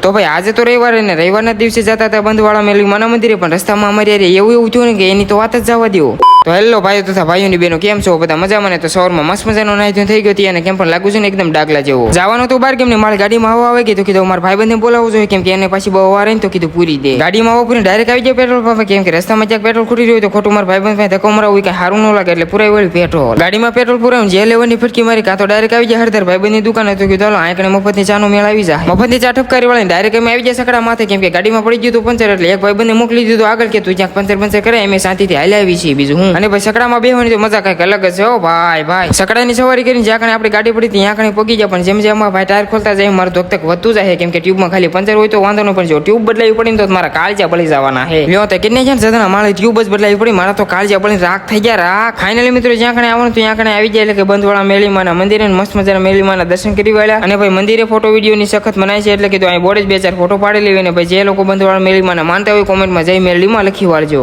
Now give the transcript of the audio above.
તો ભાઈ આજે તો રવિવાર ને રવિવારના દિવસે જતા હતા બંધવાળા મેલીમાના મંદિરે, પણ રસ્તામાં અમારી એવું થયું ને કે એની તો વાત જ જવા દો. તો હેલો ભાઈઓ તથા ભાઈઓની બહેનો, કેમ છો બધા મજામાં ને? તો સવારમાં મસ્ત મજાનો નાઈ થઈ ગયો અને કેમ પણ લાગુ છે ને એકદમ ડાગલા જેવો. જવાનું તો બહાર કેમ ને મારી ગાડીમાં હવા આવે ગઈ, તો કીધું મારા ભાઈબંધને બોલાવવું જોઈએ કેમ કે એને પાછી બહુ વાર તો કીધું પૂરી દે. ગાડીમાં હવા પૂરી ડાયરેક્ટ આવી જાય પેટ્રોલ પંપે, કેમ કે રસ્તામાં જ્યાં પેટ્રોલ ખૂટી રહ્યું તો ખોટું મારા ભાઈબંધ પાસે ધક્કો મરાવું કઈ સારું ન લાગે, એટલે પુરાઈ વળી પેટ્રોલ. ગાડીમાં પેટ્રોલ પુરાવું જે લેવાની ફટકી મારી કાં તો ડાયરેક્ટ આવી જાય હરદર ભાઈબંધની દુકાને, તો કીધું હાલો આંકડે મફતની ચાનો મેળ આવી જાય. મફતની ચા ઠપકારી વાળી ડાયરેક્ટ એમ આવી જાય સકડા માથે, કેમ કે ગાડીમાં પડી ગયું હતું પંચર, એટલે એક ભાઈબંધને મોકલી દીધું આગળ કે તું જ્યાં પંચર કરે એમ શાંતિથી હાલ્યા આવી છે બીજું હું. અને ભાઈ સકડામાં બેહવાની તો મજા કઈક અલગ જ છે હો ભાઈ. સકડાની સવારી કરીને જ્યાં કણે આપણી ગાડી પડી ત્યાં કણે પગી જાય, પણ જેમ જેમ ભાઈ ટાયર ખોલતા જાય મારું ધોકતક વધતું જાય, કેમ કે ટ્યુબમાં ખાલી પંચર હોય તો વાંધો ન, પણ જો ટ્યુબ બદલાવી પડી તો મારા કાળજા બળી જવાના હે. લ્યો તો કેટલી છે ને સદના મારે ટ્યુબ જ બદલાવી પડી, મારા તો કાળજા બળી રાખ થઈ ગયા રાખ. ફાઇનલી મિત્રો જ્યાં કણે આવવાનું ત્યાં કણે આવી જાય, એટલે કે બંધવાળા મેલીમાના મંદિરે મસ્ત મજાના મેલીમાના દર્શન કરી વાળ્યા. અને ભાઈ મંદિરે ફોટો વિડીયોની સખત મનાય છે, એટલે કે અહીં બોર્ડ જ 2-4 ફોટો પાડી લેવી. અને ભાઈ જે લોકો બંધવાળા મેલીમાના માનતા હોય કોમેન્ટમાં જય મેલીમાં લખી વાળજો.